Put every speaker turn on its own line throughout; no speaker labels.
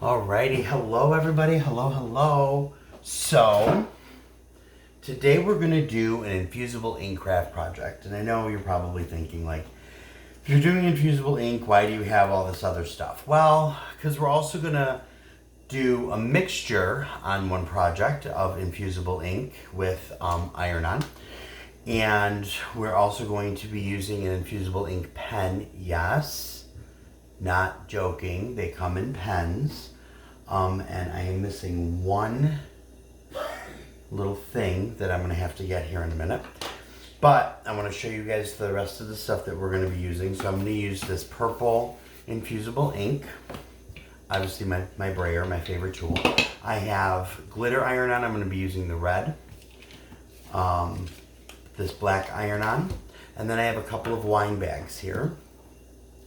Alrighty, hello everybody, hello. So, today we're going to do an Infusible Ink craft project. And I know you're probably thinking like, if you're doing Infusible Ink, why do you have all this other stuff? Well, because we're also going to do a mixture on one project of Infusible Ink with iron-on. And we're also going to be using an Infusible Ink pen, yes. Not joking, they come in pens. And I am missing one little thing that I'm going to have to get here in a minute. But I want to show you guys the rest of the stuff that we're going to be using. So I'm going to use this purple Infusible ink. Obviously my brayer, my favorite tool. I have glitter iron-on. I'm going to be using the red. This black iron-on. And then I have a couple of wine bags here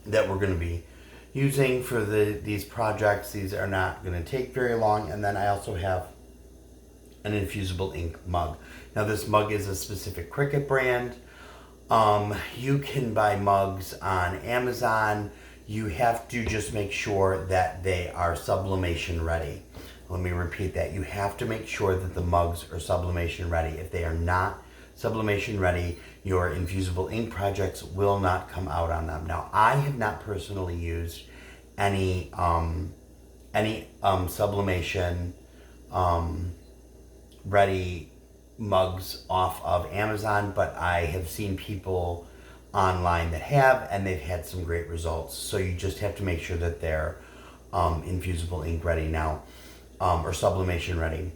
that we're going to be using for these projects. These are not going to take very long. And then I also have an Infusible Ink mug. Now this mug is a specific Cricut brand. You can buy mugs on Amazon. You have to just make sure that they are sublimation ready. Let me repeat that. You have to make sure that the mugs are sublimation ready. If they are not sublimation ready, your Infusible Ink projects will not come out on them. Now, I have not personally used any sublimation ready mugs off of Amazon, but I have seen people online that have, and they've had some great results. So you just have to make sure that they're Infusible Ink ready now, or sublimation ready.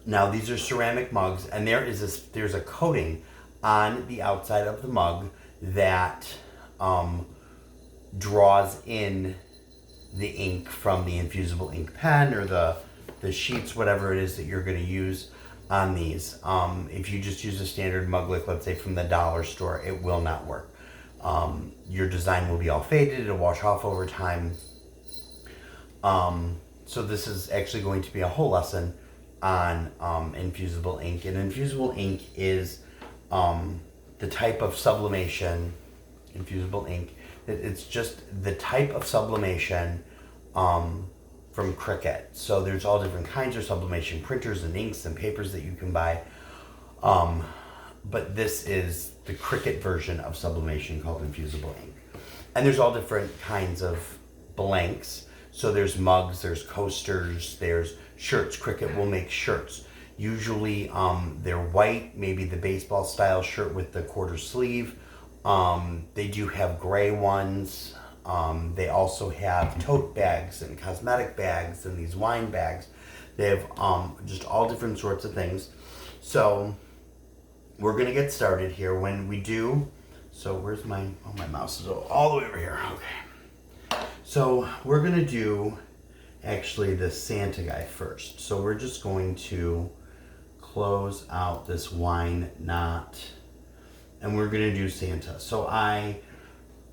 Now these are ceramic mugs, and there's a coating on the outside of the mug that draws in the ink from the Infusible Ink pen or the sheets, whatever it is that you're going to use on these. If you just use a standard mug, like let's say from the dollar store, it will not work. Your design will be all faded, it'll wash off over time. So this is actually going to be a whole lesson on Infusible Ink. And Infusible Ink is the type of sublimation, Infusible Ink, it's just the type of sublimation from Cricut. So there's all different kinds of sublimation printers and inks and papers that you can buy. But this is the Cricut version of sublimation called Infusible Ink. And there's all different kinds of blanks. So there's mugs, there's coasters, there's shirts. Cricut will make shirts. Usually they're white, maybe the baseball style shirt with the quarter sleeve. They do have gray ones. They also have tote bags and cosmetic bags and these wine bags. They have just all different sorts of things. So we're going to get started here. When we do, so where's my mouse is all the way over here. Okay. So we're going to do actually the Santa guy first. So we're just going to close out this wine knot and we're going to do Santa. So I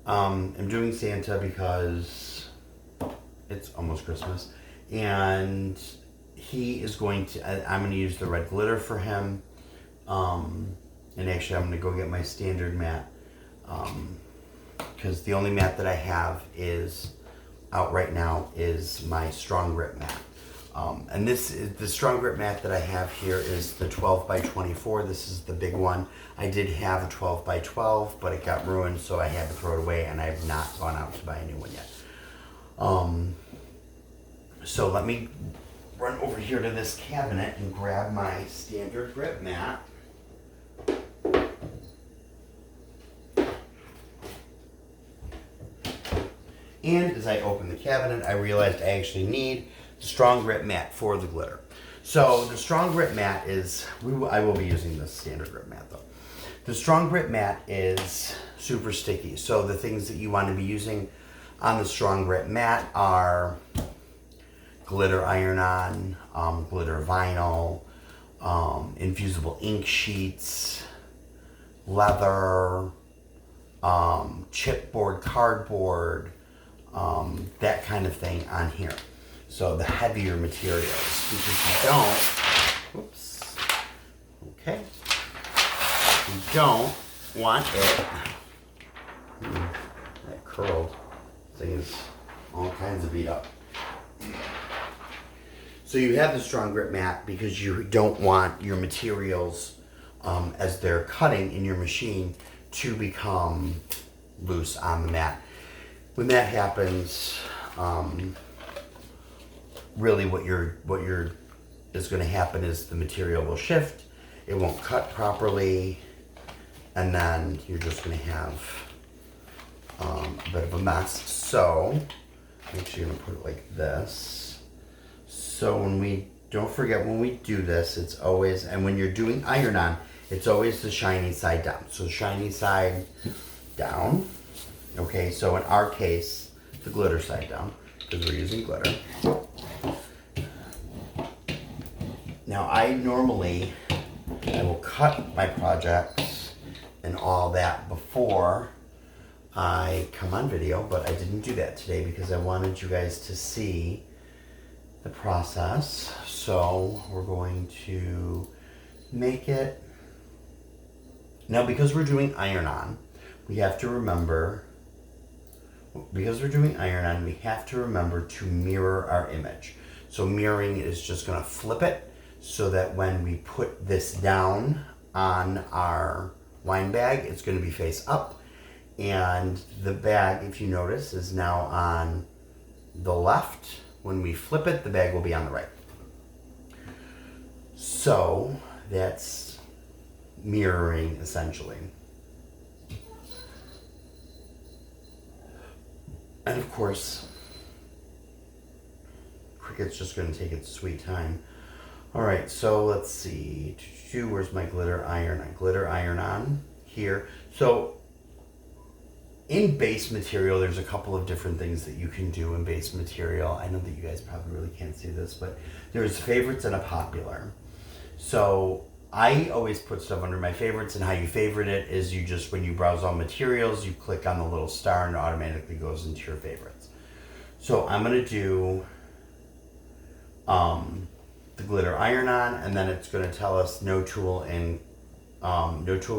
am doing Santa because it's almost Christmas, and he is going to, I'm going to use the red glitter for him, and actually I'm going to go get my standard matte, because the only matte that I have is out right now is my strong grip matte. And this is the strong grip matte that I have here is the 12 by 24. This is the big one. I did have a 12 by 12, but it got ruined, so I had to throw it away, and I have not gone out to buy a new one yet. So let me run over here to this cabinet and grab my standard grip mat. And as I open the cabinet, I realized I actually need the strong grip mat for the glitter. So the strong grip mat is, I will be using the standard grip mat though. The strong grip mat is super sticky. So the things that you want to be using on the strong grip mat are glitter iron-on, glitter vinyl, Infusible Ink sheets, leather, chipboard, cardboard, that kind of thing on here. So the heavier materials, because you don't, whoops, okay, you don't want it, that curled thing is all kinds of beat up. So you have the strong grip mat because you don't want your materials as they're cutting in your machine to become loose on the mat. When that happens, really what is going to happen is the material will shift, it won't cut properly, and then you're just going to have a bit of a mess. So make sure you're going to put it like this. So don't forget when we do this, it's always, and when you're doing iron-on, it's always the shiny side down. So shiny side down. Okay, so in our case, the glitter side down, because we're using glitter. Now I will cut my projects and all that before I come on video, but I didn't do that today because I wanted you guys to see the process. So we're going to make it. Now because we're doing iron-on, we have to remember to mirror our image. So mirroring is just going to flip it so that when we put this down on our wine bag, it's going to be face up. And the bag, if you notice, is now on the left. When we flip it, the bag will be on the right. So that's mirroring essentially. And of course, Cricut's just going to take its sweet time. All right, so let's see. Where's my glitter iron? Glitter iron on here. So in base material, there's a couple of different things that you can do in base material. I know that you guys probably really can't see this, but there's favorites and a popular. So I always put stuff under my favorites, and how you favorite it is you just, when you browse all materials, you click on the little star and it automatically goes into your favorites. So I'm going to do the glitter iron-on, and then it's going to tell us no tool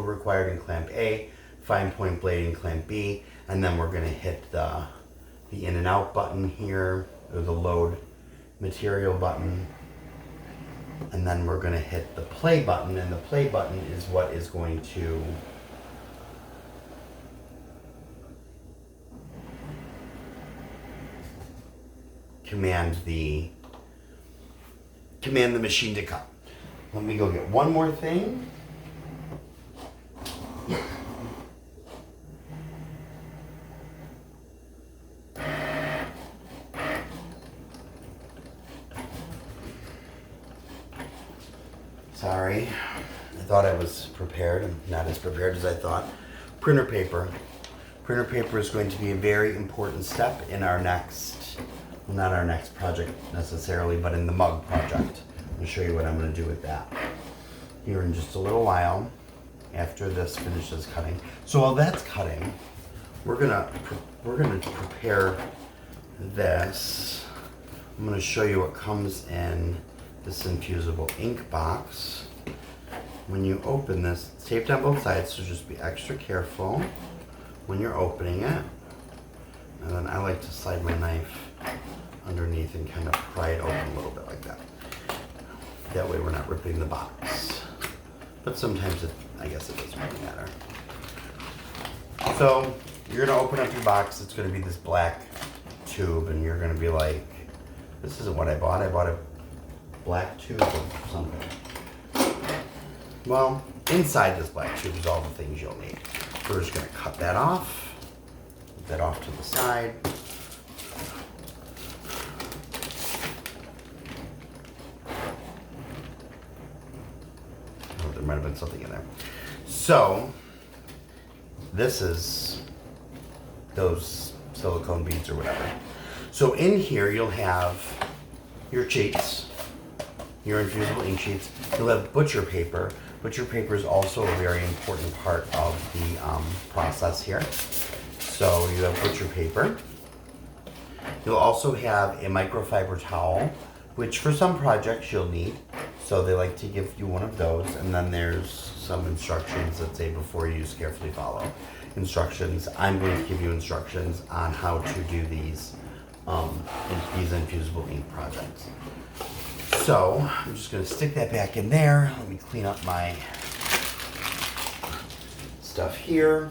required in clamp A, fine point blade in clamp B, and then we're going to hit the in and out button here, or the load material button, and then we're going to hit the play button, and the play button is what is going to command the machine to cut. Let me go get one more thing. Sorry, I thought I was prepared. I'm not as prepared as I thought. Printer paper. Printer paper is going to be a very important step in our next, well, not our next project necessarily, but in the mug project. I'm going to show you what I'm going to do with that here in just a little while after this finishes cutting. So while that's cutting, we're gonna prepare this. I'm going to show you what comes in this Infusible Ink Box. When you open this, it's taped on both sides, so just be extra careful when you're opening it. And then I like to slide my knife underneath and kind of pry it open a little bit like that. That way we're not ripping the box. But sometimes I guess it doesn't really matter. So you're gonna open up your box. It's gonna be this black tube, and you're gonna be like, this isn't what I bought. I bought a black tube or something. Well, inside this black tube is all the things you'll need. We're just gonna cut that off, put that off to the side. Oh, there might have been something in there. So, this is those silicone beads or whatever. So in here you'll have your cheats, your infusible ink sheets. You'll have butcher paper. Butcher paper is also a very important part of the process here. So you have butcher paper. You'll also have a microfiber towel, which for some projects you'll need. So they like to give you one of those. And then there's some instructions that say before use, carefully follow instructions. I'm going to give you instructions on how to do these infusible ink projects. So I'm just going to stick that back in there. Let me clean up my stuff here.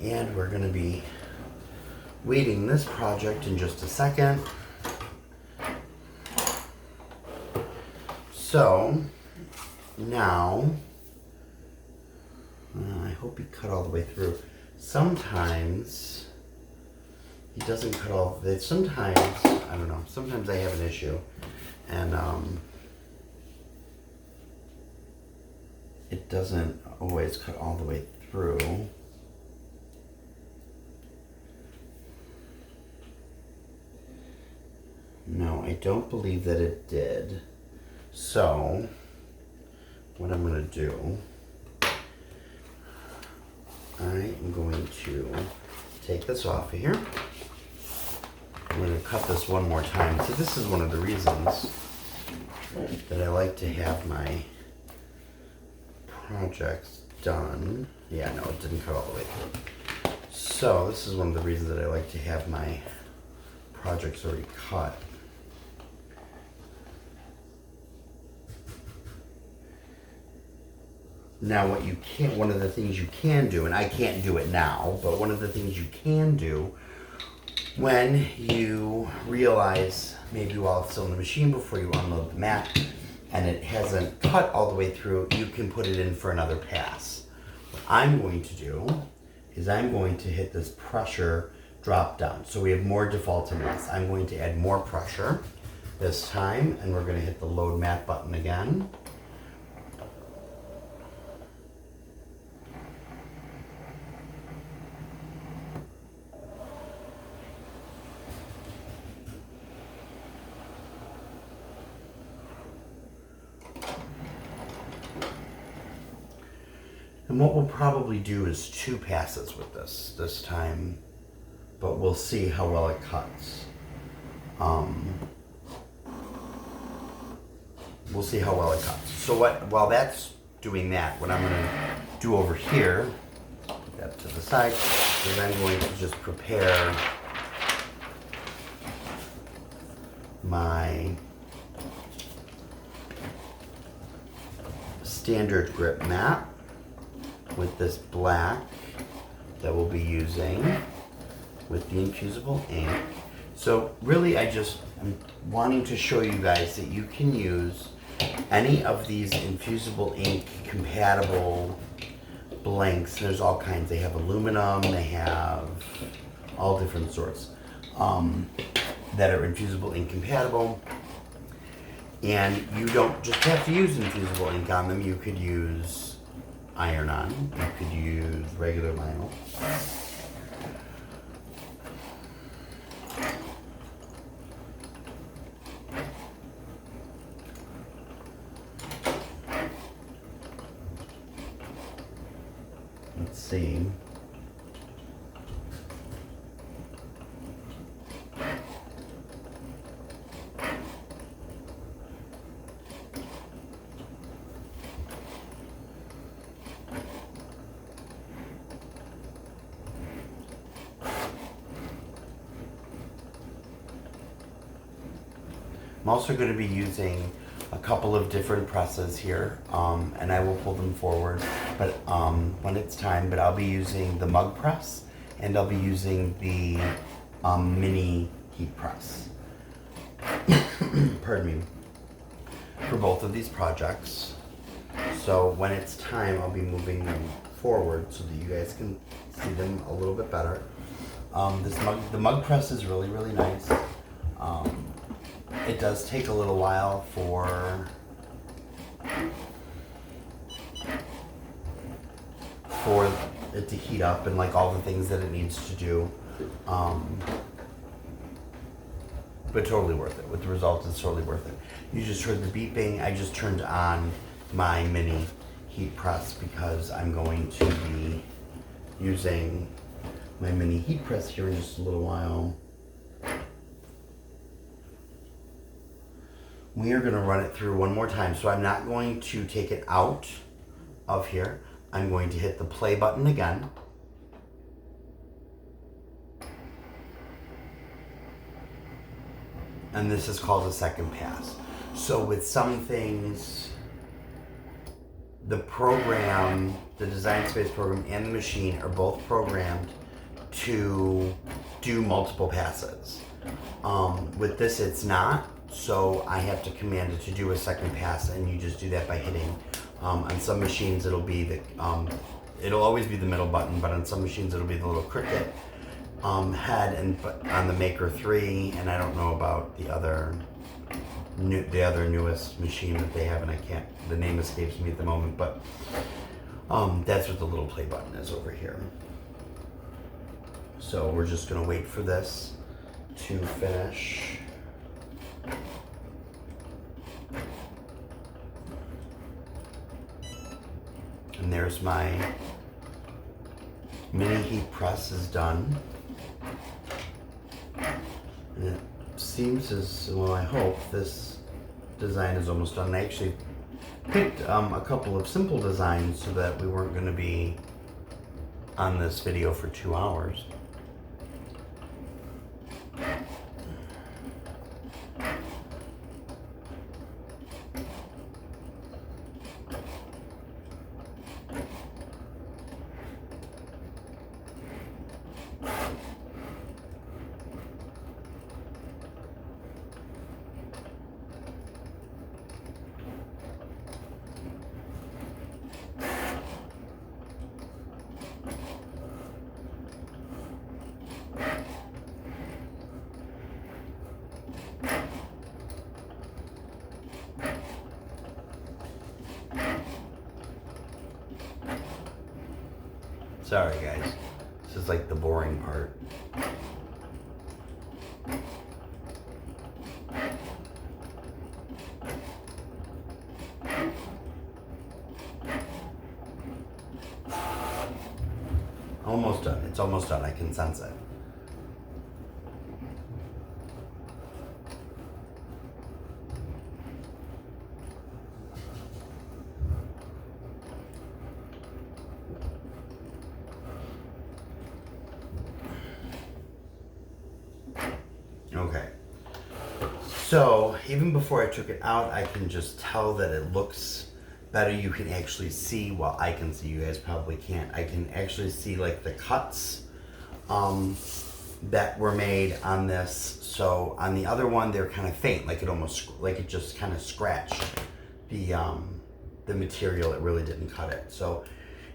And we're going to be weighting this project in just a second. So now, I hope he cut all the way through. Sometimes he doesn't cut all of it. Sometimes, I don't know, sometimes I have an issue. And it doesn't always cut all the way through. No, I don't believe that it did. So, what I'm going to do, I am going to take this off of here. I'm going to cut this one more time. See, this is one of the reasons that I like to have my projects done. Yeah, no, it didn't cut all the way through. So, this is one of the reasons that I like to have my projects already cut. Now one of the things you can do, and I can't do it now, but one of the things you can do when you realize, maybe while it's still in the machine before you unload the mat, and it hasn't cut all the way through, you can put it in for another pass. What I'm going to do is I'm going to hit this pressure drop down. So we have more default and less. I'm going to add more pressure this time, and we're going to hit the load mat button again. And what we'll probably do is 2 passes with this time, but we'll see how well it cuts. We'll see how well it cuts. So while that's doing that, what I'm going to do over here, put that to the side, is I'm going to just prepare my standard grip mat with this black that we'll be using with the Infusible ink. So really I'm wanting to show you guys that you can use any of these Infusible ink compatible blanks. There's all kinds. They have aluminum, they have all different sorts that are Infusible ink compatible. And you don't just have to use Infusible ink on them. You could use iron-on. You could use regular vinyl. Let's see. I'm also going to be using a couple of different presses here, and I will pull them forward but when it's time. But I'll be using the mug press, and I'll be using the mini heat press. Pardon me. For both of these projects. So when it's time, I'll be moving them forward so that you guys can see them a little bit better. The mug press is really, really nice. It does take a little while for it to heat up and like all the things that it needs to do. But totally worth it. With the result, it's totally worth it. You just heard the beeping. I just turned on my mini heat press because I'm going to be using my mini heat press here in just a little while. We are going to run it through one more time. So I'm not going to take it out of here. I'm going to hit the play button again. and this is called a second pass. So with some things, the program, the Design Space program and the machine are both programmed to do multiple passes. With this, it's not, so I have to command it to do a second pass, and you just do that by hitting. On some machines, it'll be the, it'll always be the middle button, but on some machines, it'll be the little cricket head, and on the Maker 3, and I don't know about the other newest machine that they have, and the name escapes me at the moment, but that's what the little play button is over here. So we're just gonna wait for this to finish. And there's my mini heat press is done. And it seems as, well, I hope this design is almost done. I actually picked a couple of simple designs so that we weren't going to be on this video for 2 hours. Sorry guys, this is like the boring part. Almost done, it's almost done, I can sense it. Okay, so even before I took it out, I can just tell that it looks better. You can actually see, well, I can see, you guys probably can't. I can actually see like the cuts that were made on this. So on the other one, they're kind of faint, like it just kind of scratched the material. It really didn't cut it. So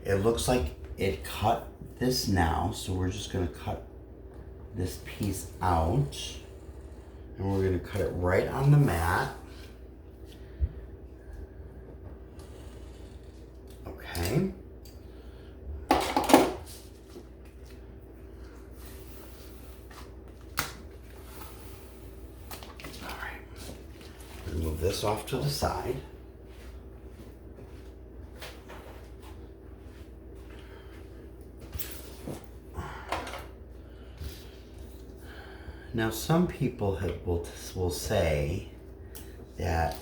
it looks like it cut this now. So we're just gonna cut this piece out. And we're going to cut it right on the mat. Okay. All right. Move this off to the side. Now, some people will say that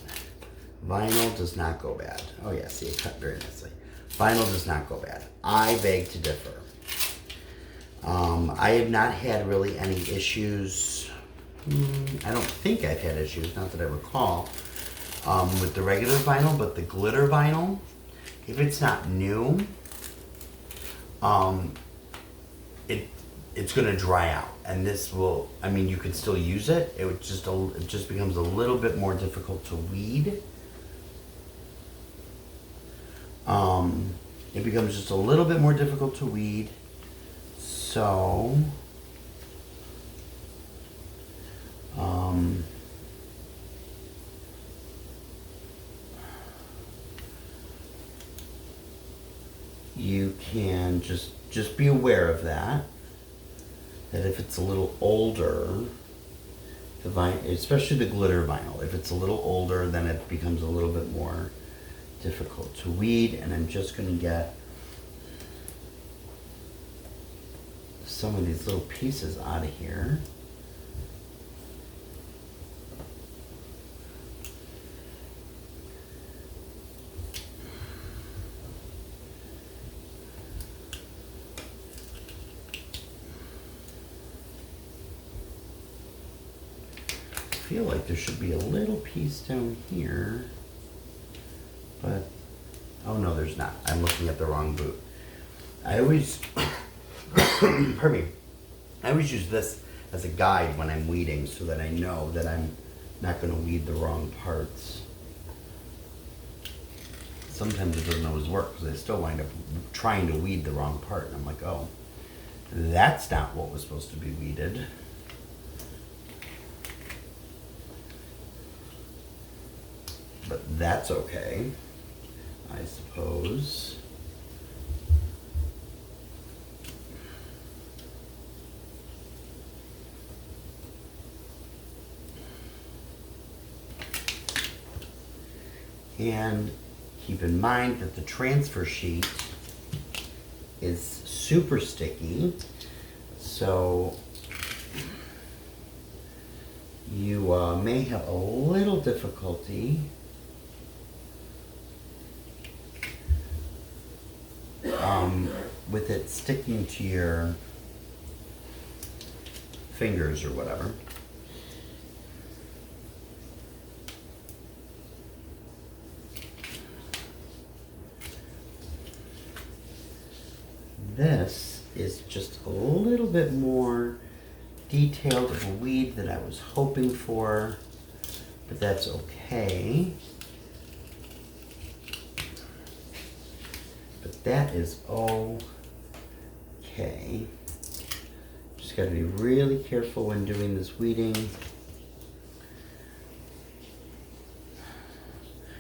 vinyl does not go bad. Oh yeah, see, it cut very nicely. Vinyl does not go bad. I beg to differ. I have not had really any issues. I don't think I've had issues, not that I recall, with the regular vinyl, but the glitter vinyl, if it's not new, it's going to dry out, and this will, I mean, you could still use it. It just becomes a little bit more difficult to weed. It becomes just a little bit more difficult to weed. So, you can just be aware of that. That if it's a little older, the vinyl, especially the glitter vinyl, if it's a little older, then it becomes a little bit more difficult to weed. And I'm just going to get some of these little pieces out of here. feel like there should be a little piece down here, but oh no, there's not. I'm looking at the wrong boot. I always, pardon me, I always use this as a guide when I'm weeding so that I know that I'm not going to weed the wrong parts. Sometimes it doesn't always work because I still wind up trying to weed the wrong part. And I'm like, oh, that's not what was supposed to be weeded. But that's okay, I suppose. And keep in mind that the transfer sheet is super sticky, so you may have a little difficulty with it sticking to your fingers or whatever. This is just a little bit more detailed of a weed than I was hoping for, but that's okay. But that is okay. Just got to be really careful when doing this weeding.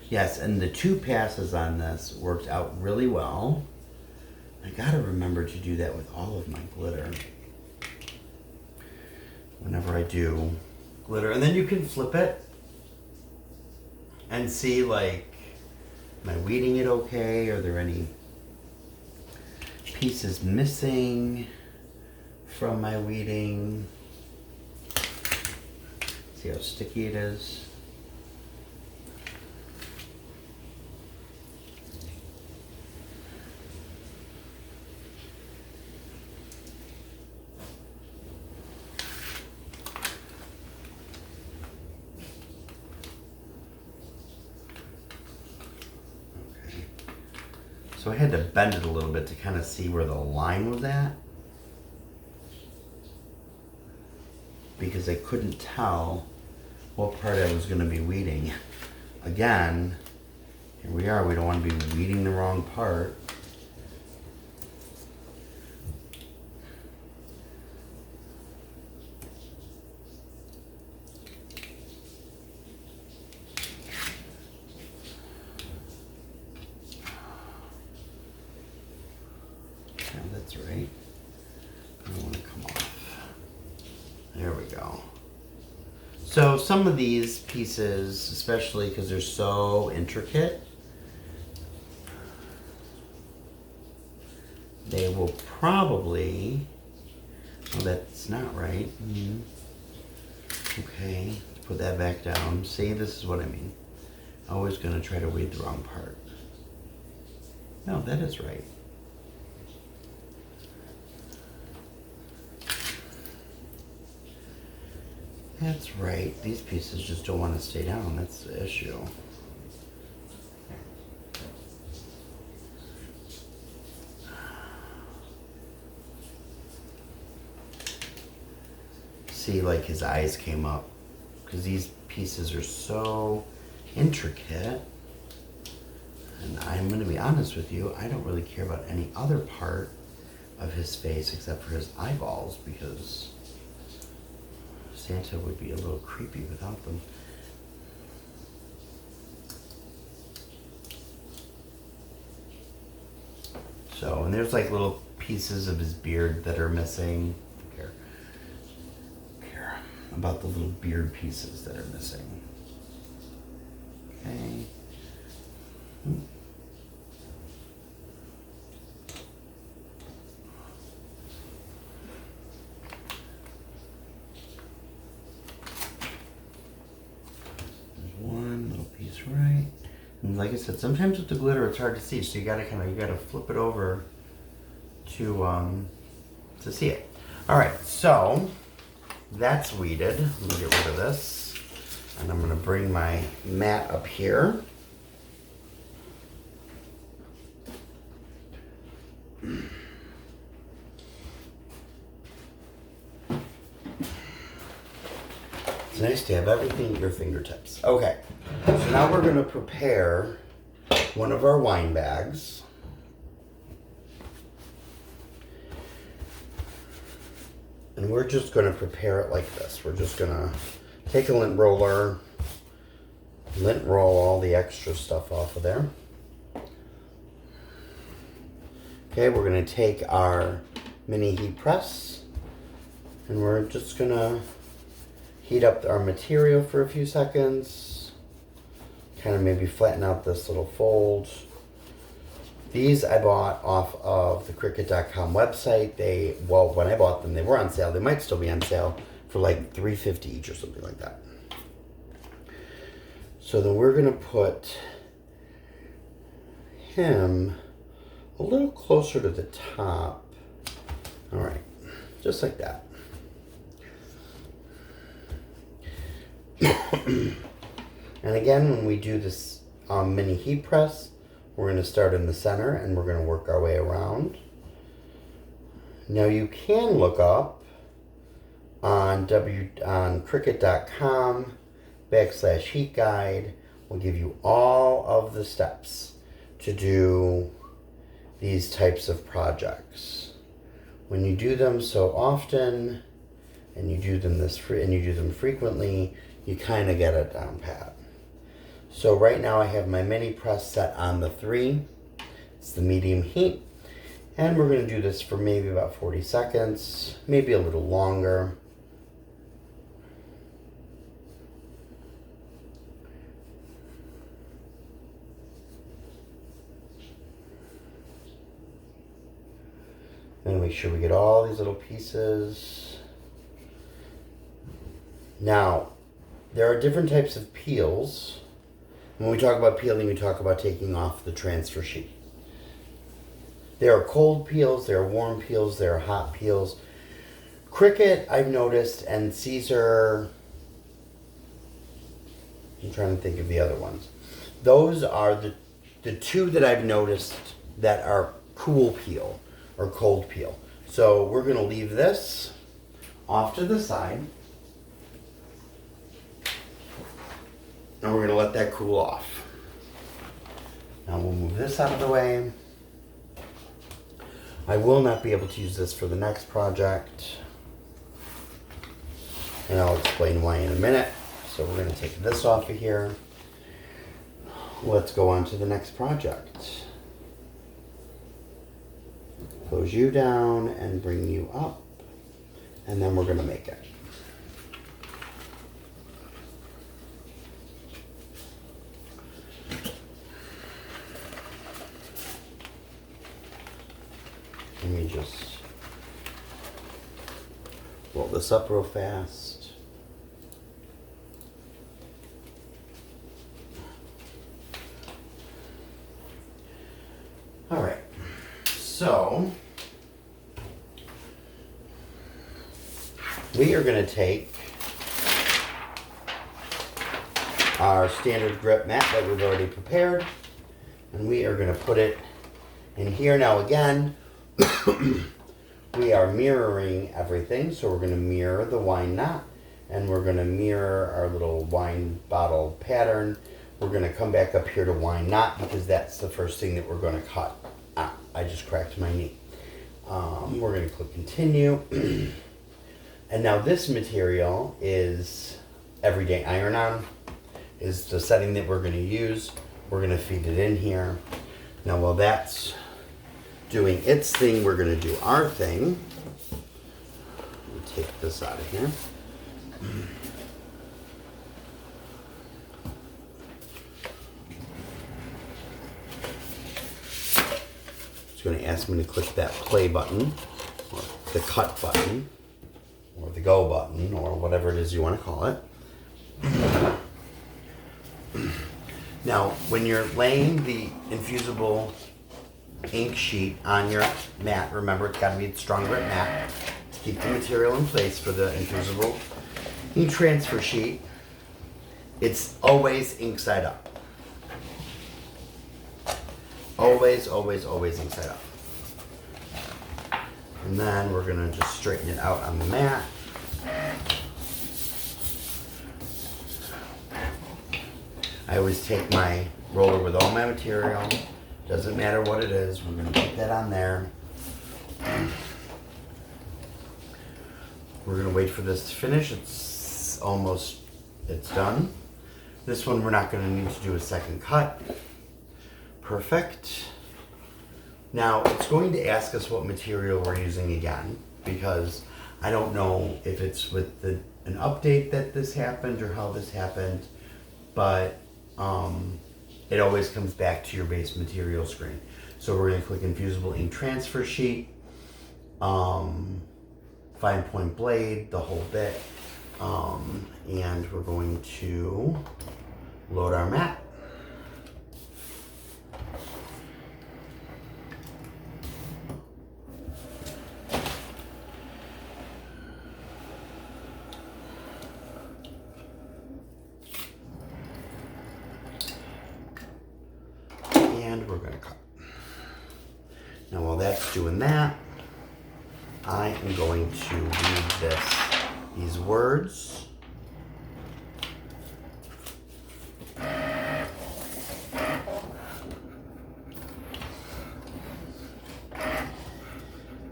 Yes, and the 2 passes on this worked out really well. I gotta remember to do that with all of my glitter whenever I do glitter. And then you can flip it and see, like, am I weeding it okay? Are there any pieces missing from my weeding? See how sticky it is? So I had to bend it a little bit to kind of see where the line was at, because I couldn't tell what part I was going to be weeding. Again, here we are, we don't want to be weeding the wrong part. That's right. I don't want to come off. There we go. So some of these pieces, especially because they're so intricate, they will probably, oh, that's not right. Okay, put that back down. See, this is what I mean. Always going to try to weed the wrong part. No, that is right. That's right. These pieces just don't want to stay down. That's the issue. See, like his eyes came up because these pieces are so intricate. And I'm going to be honest with you, I don't really care about any other part of his face except for his eyeballs, because Santa would be a little creepy without them. So, and there's like little pieces of his beard that are missing. I don't care about the little beard pieces that are missing. Okay. Right, and like I said, sometimes with the glitter it's hard to see, so you gotta flip it over to see it. All right, so that's weeded. Let me get rid of this. And I'm going to bring my mat up here. It's nice to have everything at your fingertips. Okay, so now we're going to prepare one of our wine bags. And we're just going to prepare it like this. We're just going to take a lint roller, lint roll all the extra stuff off of there. Okay, we're going to take our mini heat press and we're just going to heat up our material for a few seconds. Kind of maybe flatten out this little fold. These I bought off of the Cricut.com website. Well, when I bought them, they were on sale. They might still be on sale for like $3.50 each or something like that. So then we're going to put him a little closer to the top. All right, just like that. And again, when we do this mini heat press, we're going to start in the center and we're going to work our way around. Now you can look up on Cricut.com/heat guide. We'll give you all of the steps to do these types of projects. When you do them so often and you do them frequently, you kind of get it down pat. So right now I have my mini press set on the 3. It's the medium heat. And we're going to do this for maybe about 40 seconds, maybe a little longer. And make sure we get all these little pieces. Now, there are different types of peels. When we talk about peeling, we talk about taking off the transfer sheet. There are cold peels, there are warm peels, there are hot peels. Cricut, I've noticed, and Caesar, I'm trying to think of the other ones. Those are the two that I've noticed that are cool peel or cold peel. So we're going to leave this off to the side. And we're going to let that cool off. Now we'll move this out of the way. I will not be able to use this for the next project. And I'll explain why in a minute. So we're going to take this off of here. Let's go on to the next project. Close you down and bring you up. And then we're going to make it. Let me just roll this up real fast. All right, so we are going to take our standard grip mat that we've already prepared and we are going to put it in here. Now again, we are mirroring everything, so we're going to mirror the wine knot and we're going to mirror our little wine bottle pattern. We're going to come back up here to wine knot because that's the first thing that we're going to cut. I just cracked my knee. We're going to click continue. And now this material is everyday iron-on, is the setting that we're going to use. We're going to feed it in here. Now while that's doing its thing, we're going to do our thing. Take this out of here. It's going to ask me to click that play button, or the cut button, or the go button, or whatever it is you want to call it. Now, when you're laying the Infusible ink sheet on your mat, remember it's got to be a strong grip mat to keep the material in place for the Infusible ink transfer sheet. It's always ink side up. Always, always, always ink side up. And then we're gonna just straighten it out on the mat. I always take my roller with all my material. Doesn't matter what it is. We're gonna put that on there. We're gonna wait for this to finish. It's done. This one we're not gonna need to do a second cut. Perfect. Now it's going to ask us what material we're using again, because I don't know if it's with an update that this happened or how this happened, but it always comes back to your base material screen. So we're going to click Infusible Ink Transfer Sheet, fine point blade, the whole bit, and we're going to load our mat. And we're going to cut. Now while that's doing that, I am going to read these words.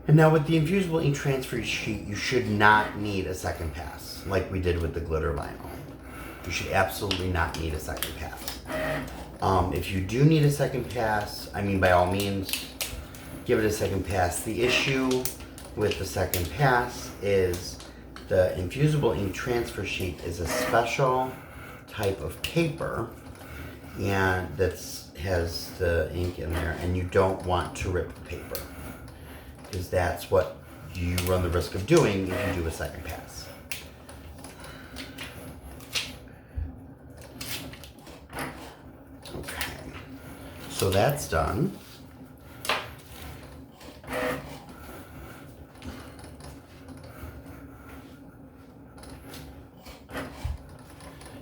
And now with the Infusible Ink Transfer Sheet, you should not need a second pass, like we did with the glitter vinyl. You should absolutely not need a second pass. If you do need a second pass, I mean, by all means, give it a second pass. The issue with the second pass is the Infusible Ink Transfer Sheet is a special type of paper, and that has the ink in there, and you don't want to rip the paper, because that's what you run the risk of doing if you do a second pass. Okay, so that's done.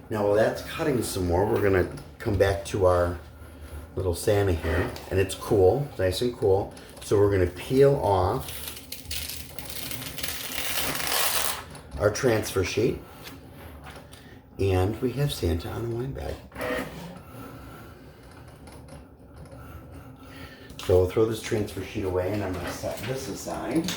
Now while that's cutting some more, we're gonna come back to our little Santa here, and it's cool, nice and cool. So we're gonna peel off our transfer sheet, and we have Santa on a wine bag. So we'll throw this transfer sheet away, and I'm gonna set this aside.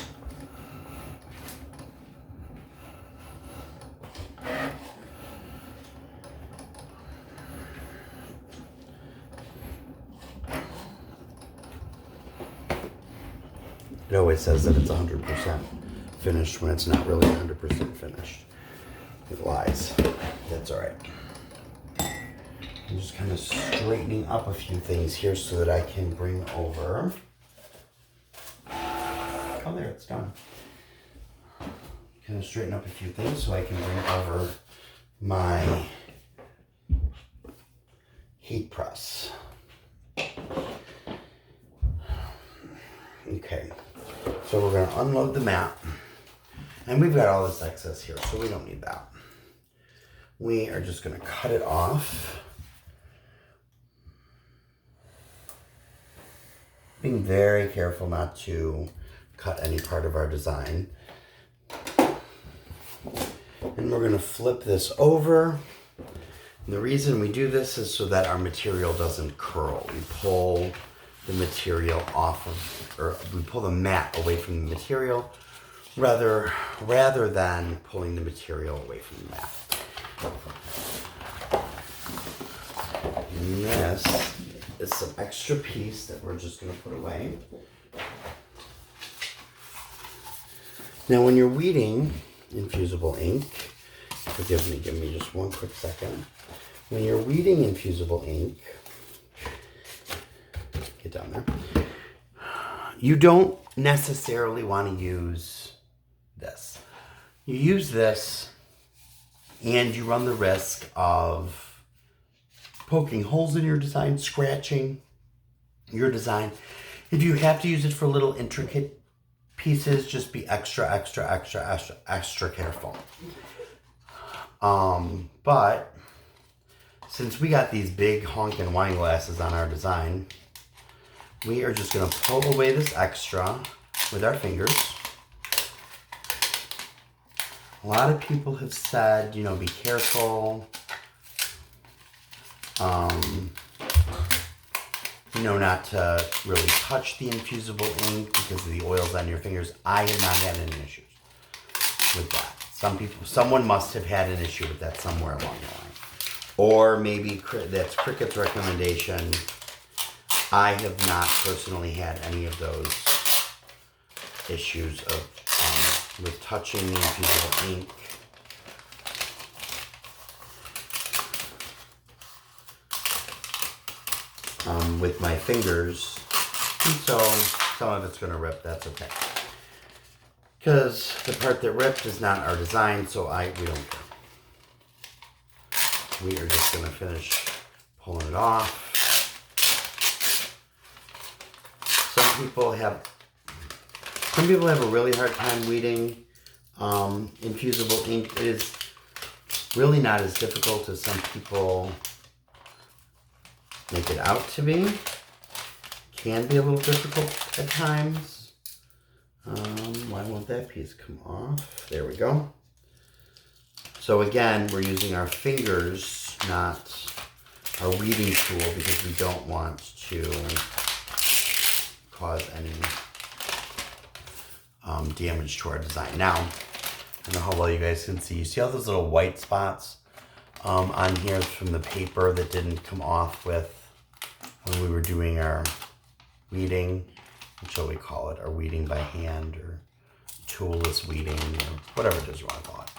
It always says that it's 100% finished when it's not really 100% finished. It lies. That's all right. I'm just kind of straightening up a few things here so that I can bring over. Oh, there, it's done. Kind of straighten up a few things so I can bring over my heat press. Okay. So we're going to unload the mat, and we've got all this excess here, so we don't need that. We are just going to cut it off. Being very careful not to cut any part of our design. And we're going to flip this over. And the reason we do this is so that our material doesn't curl. We pull the material off of, or we pull the mat away from the material rather than pulling the material away from the mat. And this is some extra piece that we're just going to put away. Now when you're weeding infusible ink, forgive me, give me just one quick second. When you're weeding infusible ink, get down there, you don't necessarily want to use this. You use this and you run the risk of poking holes in your design, scratching your design. If you have to use it for little intricate pieces, just be extra careful. But since we got these big honking wine glasses on our design, we are just going to pull away this extra with our fingers. A lot of people have said, you know, be careful. You know, not to really touch the infusible ink because of the oils on your fingers. I have not had any issues with that. Someone must have had an issue with that somewhere along the line. Or maybe that's Cricut's recommendation. I have not personally had any of those issues of with touching the infusible ink. With my fingers, and so some of it's going to rip. That's okay, because the part that ripped is not our design, so we don't care. We are just going to finish pulling it off. Some people have a really hard time weeding infusible ink. It is really not as difficult as some people make it out to be. Can be a little difficult at times. Why won't that piece come off? There we go. So again, we're using our fingers, not our weeding tool, because we don't want to cause any damage to our design. Now, I don't know how well you guys can see. You see all those little white spots on here from the paper that didn't come off with when we were doing our weeding, what shall we call it? Our weeding by hand or toolless weeding or whatever it is you want to call it.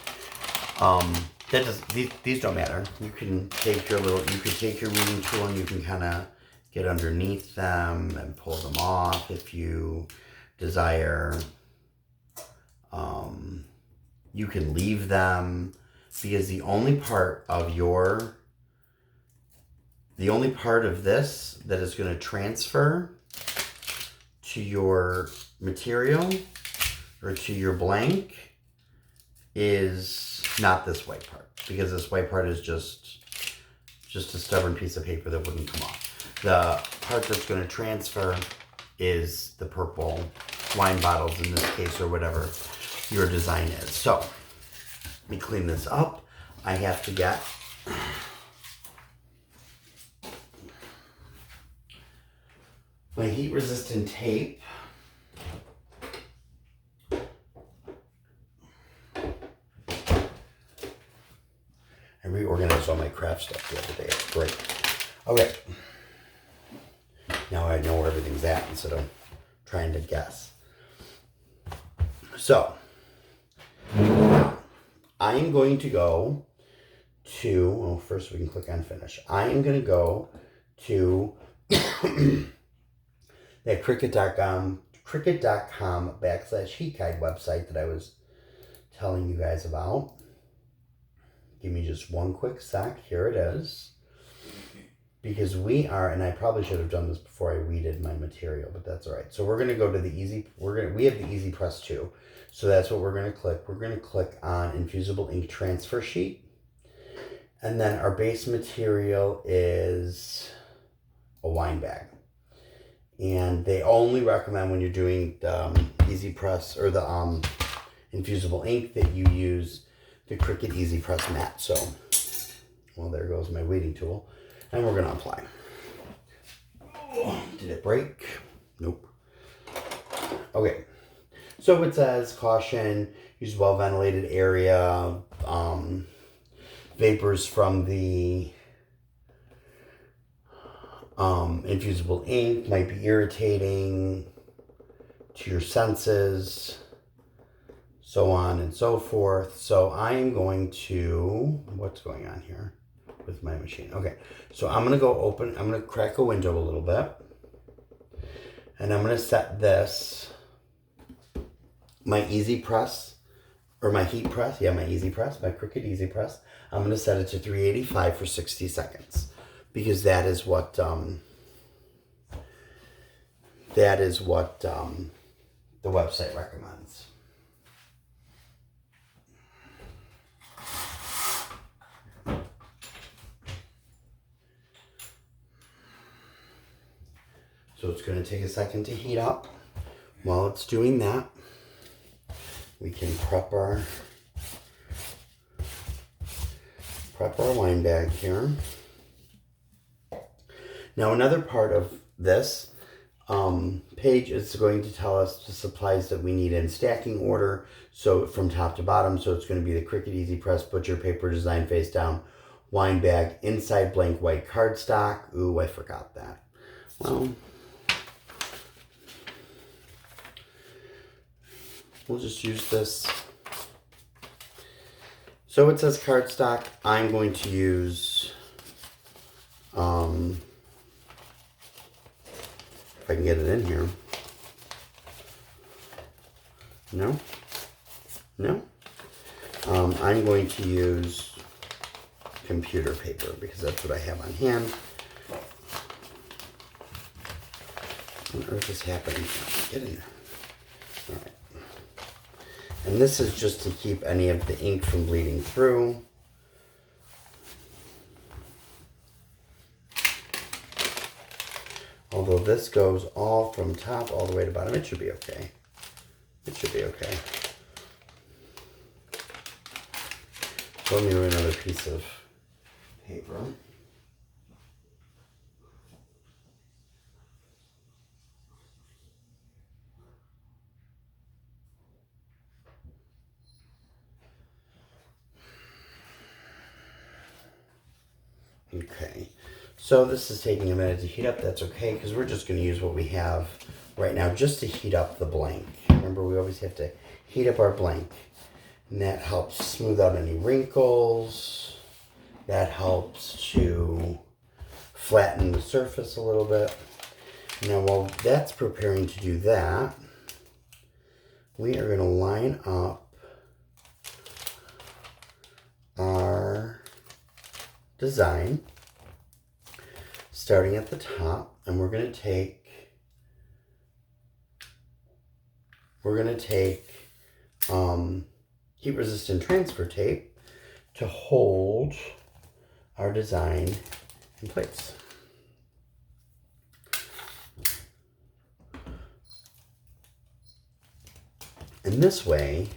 These don't matter. You can take your weeding tool and you can kind of get underneath them and pull them off if you desire. You can leave them, because the only part of this that is going to transfer to your material or to your blank is not this white part, because this white part is just a stubborn piece of paper that wouldn't come off. The part that's going to transfer is the purple wine bottles in this case, or whatever your design is. So let me clean this up. I have to get my heat resistant tape. I reorganized all my craft stuff the other day. It's great. Okay. Now I know where everything's at instead of trying to guess. So, I am going to go to, first we can click on finish. I am going to go to that Cricut.com /heat guide website that I was telling you guys about. Give me just one quick sec. Here it is. Because we are, and I probably should have done this before I weeded my material, but that's all right. So we're going to go to the we have the Easy Press 2. So that's what we're going to click. We're going to click on Infusible Ink Transfer Sheet. And then our base material is a wine bag. And they only recommend when you're doing the Easy Press or the Infusible Ink that you use the Cricut Easy Press mat. So, well, there goes my weeding tool. And we're going to apply. Oh, did it break? Nope. Okay. So it says, caution, use well-ventilated area. Vapors from the infusible ink might be irritating to your senses, so on and so forth. So I am going to, what's going on here with my machine? Okay, so I'm going to crack a window a little bit, and I'm going to set this, my Easy Press, or my heat press, my Easy Press, my Cricut Easy Press. I'm going to set it to 385 for 60 seconds, because that is what the website recommends. So it's going to take a second to heat up. While it's doing that, we can prep our wine bag here. Now another part of this page is going to tell us the supplies that we need in stacking order, so from top to bottom. So it's going to be the Cricut Easy Press Butcher Paper Design Face Down Wine Bag, inside blank white cardstock. Ooh, I forgot that. Well, we'll just use this. So it says cardstock. I'm going to use, if I can get it in here. No? No? I'm going to use computer paper because that's what I have on hand. What on earth is happening? Get in there. All right. And this is just to keep any of the ink from bleeding through. Although this goes all from top all the way to bottom, it should be okay. It should be okay. Let me do another piece of paper. Okay, so this is taking a minute to heat up. That's okay, because we're just going to use what we have right now just to heat up the blank. Remember, we always have to heat up our blank. And that helps smooth out any wrinkles. That helps to flatten the surface a little bit. Now, while that's preparing to do that, we are going to line up our design starting at the top, and we're going to take heat resistant transfer tape to hold our design in place. And this way,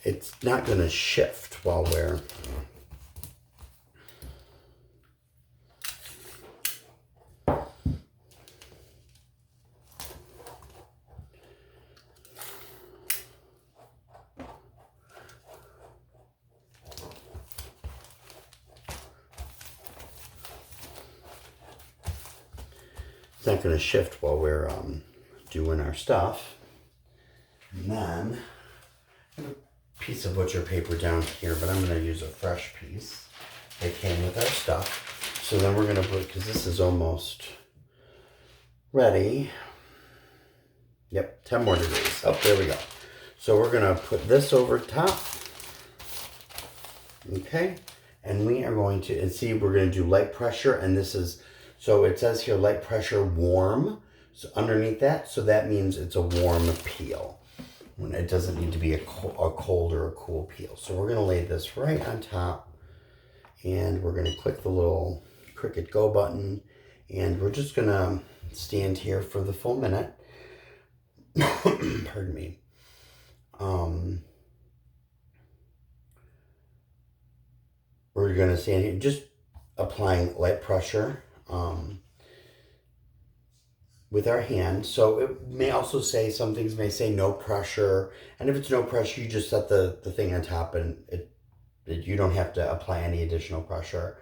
it's not going to shift while we're not going to shift while we're doing our stuff. And then I have a piece of butcher paper down here, but I'm going to use a fresh piece that came with our stuff. So then we're going to put, because this is almost ready. Yep, 10 more degrees. Oh, there we go. So we're going to put this over top. Okay, and we are going to, and see, we're going to do light pressure, and this is, so it says here light pressure warm, so underneath that, so that means it's a warm peel. When it doesn't need to be a cold or a cool peel. So we're going to lay this right on top, and we're going to click the little Cricut Go button, and we're just going to stand here for the full minute. Pardon me. We're going to stand here just applying light pressure with our hand. So it may also say, some things may say no pressure, and if it's no pressure, you just set the thing on top, and you don't have to apply any additional pressure.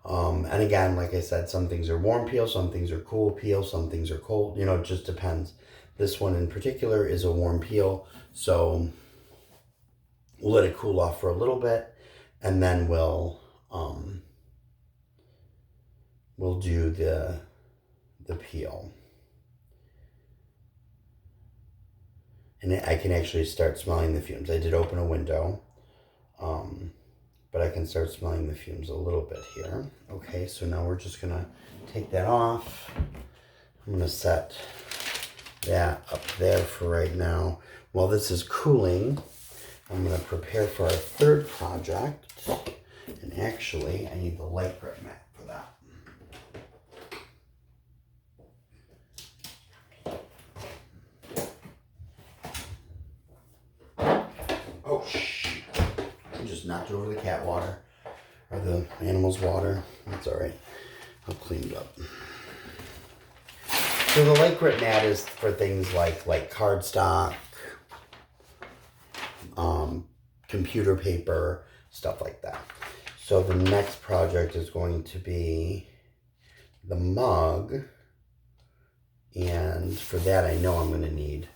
And again, like I said, some things are warm peel, some things are cool peel, some things are cold, it just depends. This one in particular is a warm peel, so we'll let it cool off for a little bit, and then we'll do the peel. And I can actually start smelling the fumes. I did open a window, but I can start smelling the fumes a little bit here. Okay, so now we're just gonna take that off. I'm gonna set that up there for right now. While this is cooling, I'm gonna prepare for our third project. And actually, I need the light grip mat for that. Oh, shh. I just knocked over the cat water. Or the animal's water. That's all right. I'll clean it up. So the light grip mat is for things like cardstock, computer paper, stuff like that. So the next project is going to be the mug. And for that, I know I'm going to need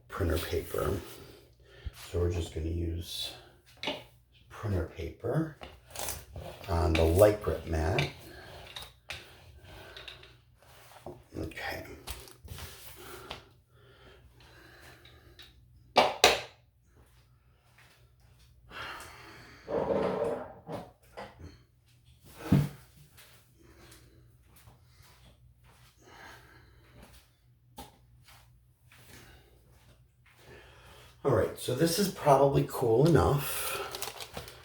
printer paper. So we're just going to use printer paper on the light grip mat. Okay. All right, so this is probably cool enough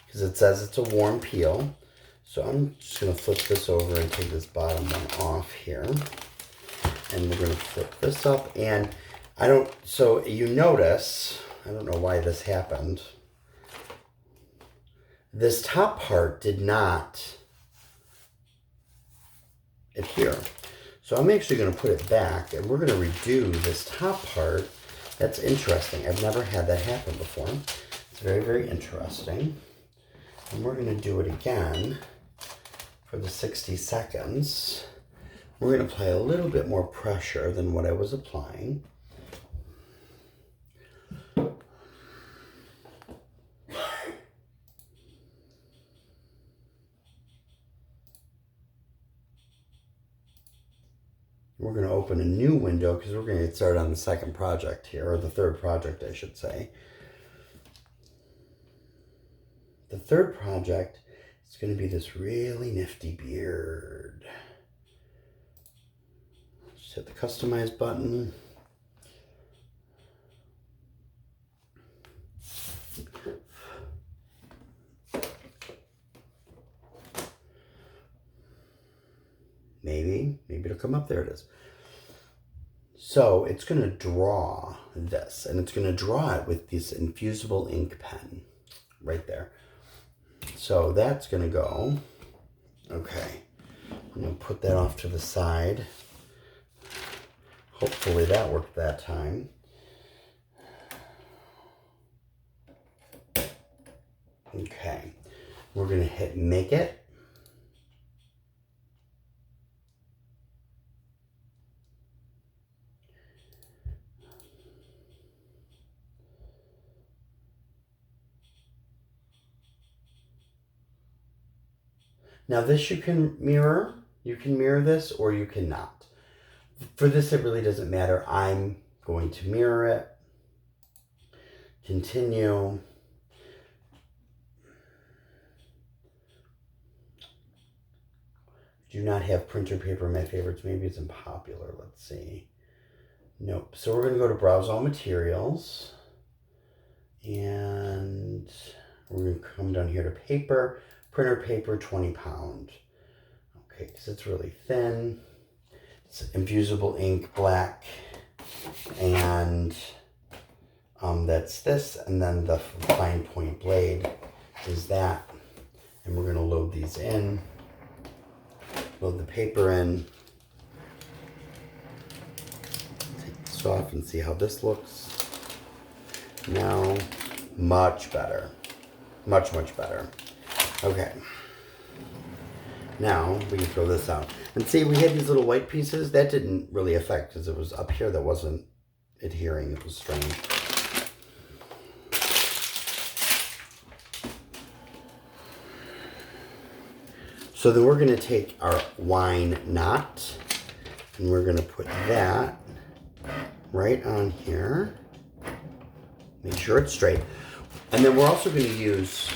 because it says it's a warm peel. So I'm just going to flip this over and take this bottom one off here. And we're going to flip this up. And so you notice, I don't know why this happened. This top part did not adhere. So I'm actually going to put it back and we're going to redo this top part. That's interesting. I've never had that happen before. It's very, very interesting. And we're going to do it again for the 60 seconds. We're going to apply a little bit more pressure than what I was applying. We're going to open a new window because we're going to get started on the second project here, or the third project, I should say. The third project is going to be this really nifty beard. Just hit the customize button. Maybe it'll come up. There it is. So it's going to draw this, and it's going to draw it with this Infusible Ink pen right there. So that's going to go. Okay. I'm going to put that off to the side. Hopefully that worked that time. Okay. We're going to hit make it. Now this you can mirror. You can mirror this or you cannot. For this, it really doesn't matter. I'm going to mirror it. Continue. Do not have printer paper in my favorites. Maybe it's unpopular. Let's see. Nope. So we're going to go to Browse All Materials. And we're going to come down here to paper. Printer paper, 20 pound. Okay, because it's really thin. It's Infusible Ink Black. And that's this. And then the fine point blade is that. And we're going to load these in. Load the paper in. Take this off and see how this looks. Now, much better. Much, much better. Okay. Now, we can throw this out. And see, we had these little white pieces. That didn't really affect because it was up here that wasn't adhering. It was strange. So then we're going to take our wine knot and we're going to put that right on here. Make sure it's straight. And then we're also going to use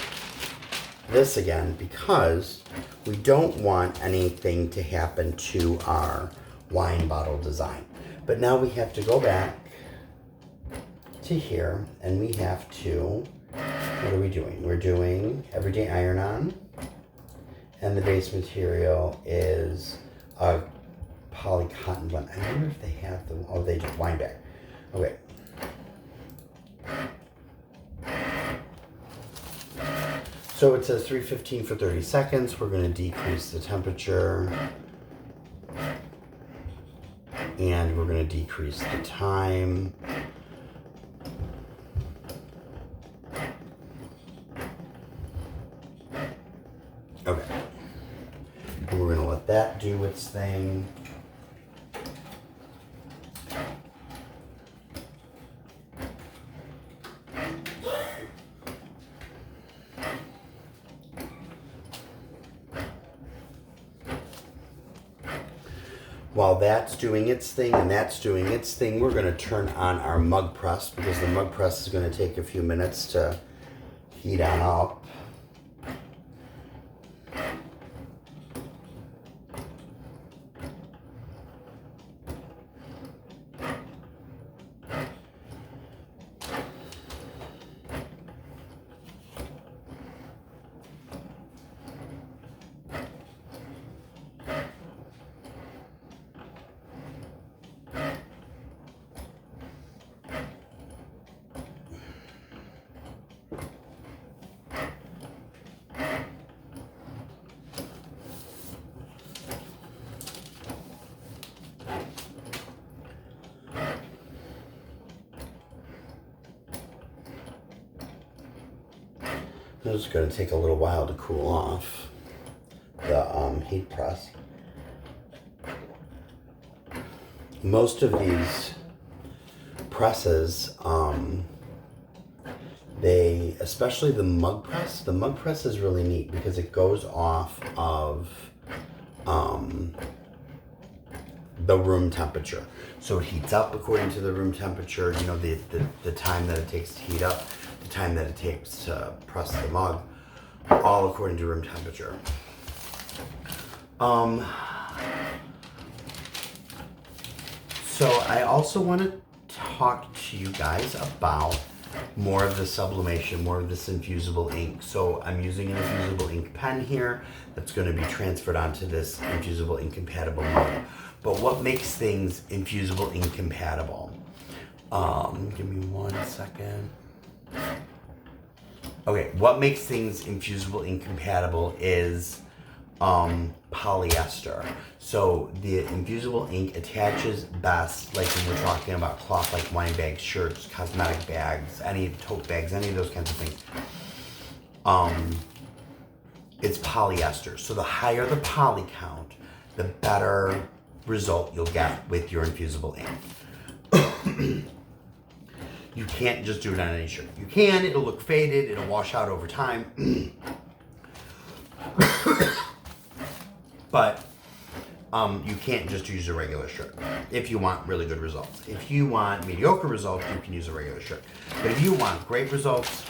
this again because we don't want anything to happen to our wine bottle design. But now we have to go back to here and we have to, what are we doing? We're doing Everyday Iron-On. And the base material is a poly cotton blend. I wonder if they have the, oh, they do, wine bag. Okay. So it says 315 for 30 seconds. We're going to decrease the temperature. And we're going to decrease the time. Okay. And we're going to let that do its thing. While that's doing its thing and that's doing its thing, we're going to turn on our mug press because the mug press is going to take a few minutes to heat on up. It's going to take a little while to cool off the heat press. Most of these presses, especially the mug press is really neat because it goes off of the room temperature. So it heats up according to the room temperature, you know, the time that it takes to heat up, the time that it takes to press the mug, all according to room temperature. So I also want to talk to you guys about more of the sublimation, more of this infusible ink. So I'm using an infusible ink pen here that's going to be transferred onto this infusible ink compatible mug. But what makes things infusible ink compatible? Give me 1 second. Okay, what makes things infusible ink compatible is polyester. So the infusible ink attaches best, like when we're talking about cloth, like wine bags, shirts, cosmetic bags, any tote bags, any of those kinds of things. It's polyester. So the higher the poly count, the better result you'll get with your infusible ink. You can't just do it on any shirt. You can, it'll look faded, it'll wash out over time. But you can't just use a regular shirt if you want really good results. If you want mediocre results, you can use a regular shirt. But if you want great results,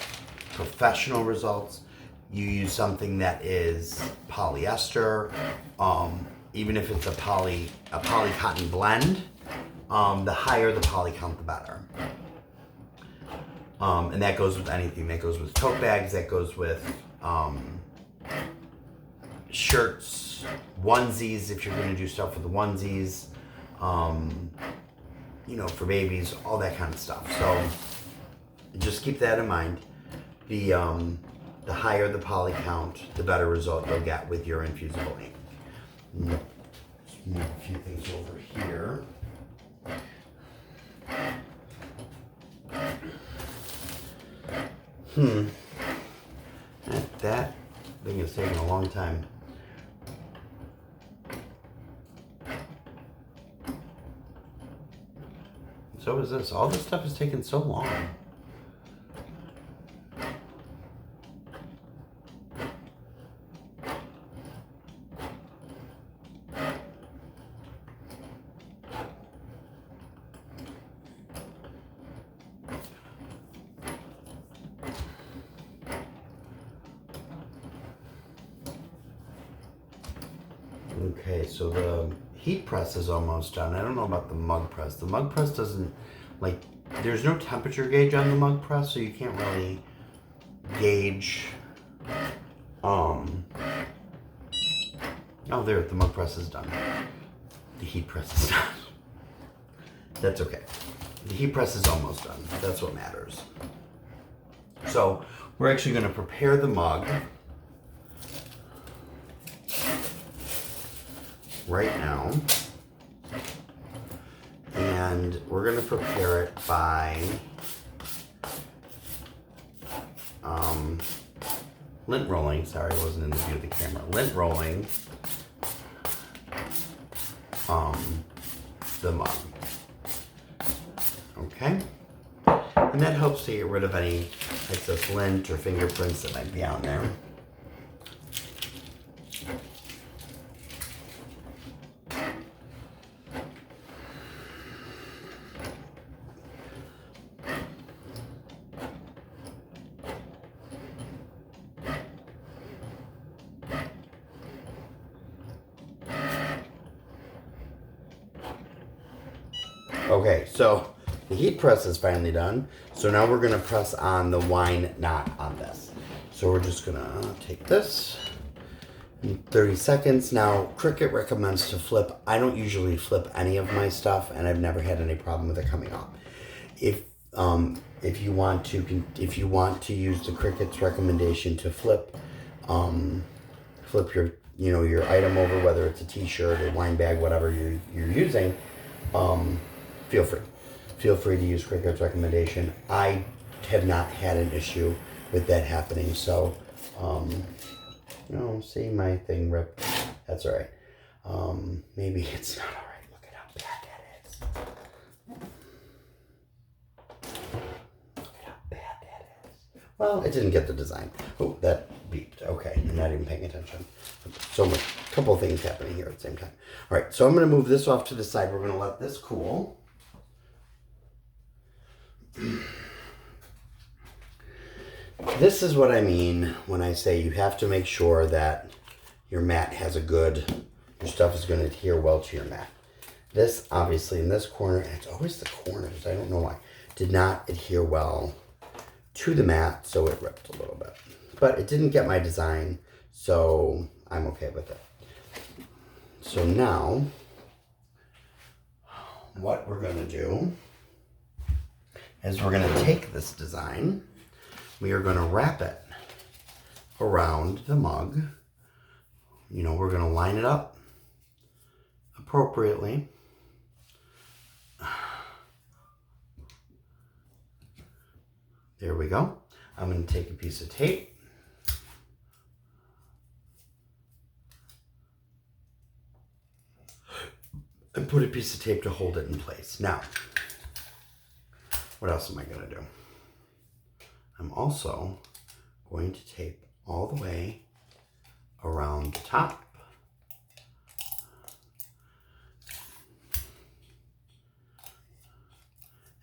professional results, you use something that is polyester, even if it's a poly cotton blend, the higher the poly count, the better. And that goes with anything. That goes with tote bags, that goes with shirts, onesies, if you're going to do stuff with the onesies, you know, for babies, all that kind of stuff. So just keep that in mind. The higher the poly count, the better result you'll get with your infusible ink. Let's move a few things over here. That thing is taking a long time. So is this. All this stuff is taking so long. Okay, so the heat press is almost done. I don't know about the mug press. The mug press doesn't, like, there's no temperature gauge on the mug press, so you can't really gauge. Oh, there, the mug press is done. The heat press is done. That's okay. The heat press is almost done. That's what matters. So we're actually going to prepare the mug. right now. And we're going to prepare it by lint rolling. Sorry, I wasn't in the view of the camera. Lint rolling the mug. Okay? And that helps to get rid of any excess lint or fingerprints that might be out there. Okay, so the heat press is finally done. So now we're going to press on the wine knot on this. So we're just going to take this in 30 seconds. Now, Cricut recommends to flip. I don't usually flip any of my stuff, and I've never had any problem with it coming off. If you want to use the Cricut's recommendation to flip your your item over, whether it's a t-shirt or wine bag, whatever you're using, feel free. Feel free to use Cricut's recommendation. I have not had an issue with that happening. So, see my thing ripped. That's all right. Maybe it's not all right. Look at how bad that is. Look at how bad that is. Well, it didn't get the design. Oh, that beeped. Okay, I'm not even paying attention. So much, couple of things happening here at the same time. All right, so I'm going to move this off to the side. We're going to let this cool. This is what I mean when I say you have to make sure that your mat has your stuff is going to adhere well to your mat. This, obviously, in this corner, and it's always the corners, I don't know why, did not adhere well to the mat, so it ripped a little bit. But it didn't get my design, so I'm okay with it. So now, what we're going to do is we're going to take this design, we are going to wrap it around the mug. We're going to line it up appropriately. There we go. I'm going to take a piece of tape. And put a piece of tape to hold it in place. Now, what else am I going to do? I'm also going to tape all the way around the top.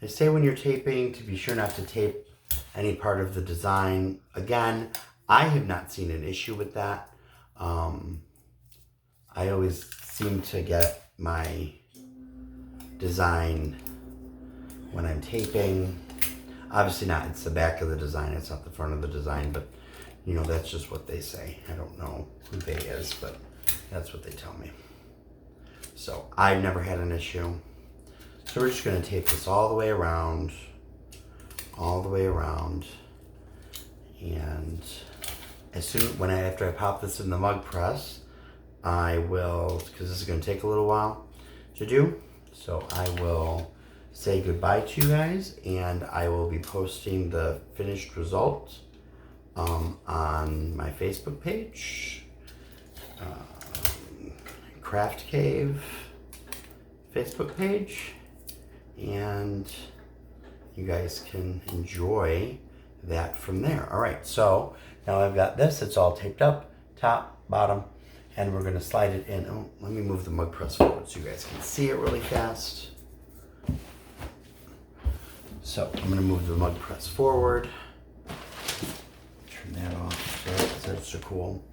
They say when you're taping to be sure not to tape any part of the design. Again, I have not seen an issue with that. I always seem to get my design when I'm taping. Obviously not, it's the back of the design, it's not the front of the design, but that's just what they say. I don't know who they is, but that's what they tell me. So I've never had an issue. So we're just going to tape this all the way around, and after I pop this in the mug press, I will, because this is going to take a little while to do, so I will say goodbye to you guys, and I will be posting the finished result on my Facebook page, Craft Cave Facebook page, and you guys can enjoy that from there. All right, so now I've got this, it's all taped up, top, bottom, and we're gonna slide it in. Oh, let me move the mug press forward so you guys can see it really fast. So I'm gonna move the mug press forward. Turn that off, that's so cool.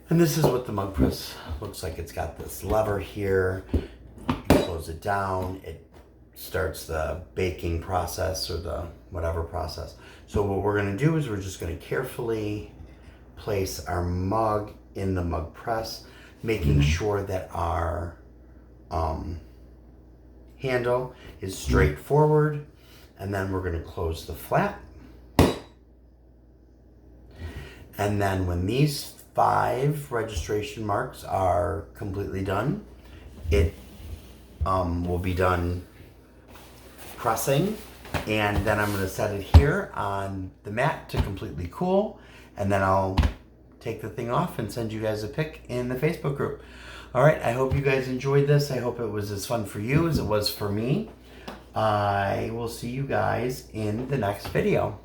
And this is what the mug press looks like. It's got this lever here. You close it down, it starts the baking process or the whatever process. So what we're gonna do is we're just gonna carefully place our mug in the mug press, making sure that our handle is straight forward, and then we're gonna close the flap. And then when these 5 registration marks are completely done. It will be done pressing, and then I'm going to set it here on the mat to completely cool, and then I'll take the thing off and send you guys a pic in the Facebook group. All right, I hope you guys enjoyed this. I hope it was as fun for you as it was for me. I will see you guys in the next video.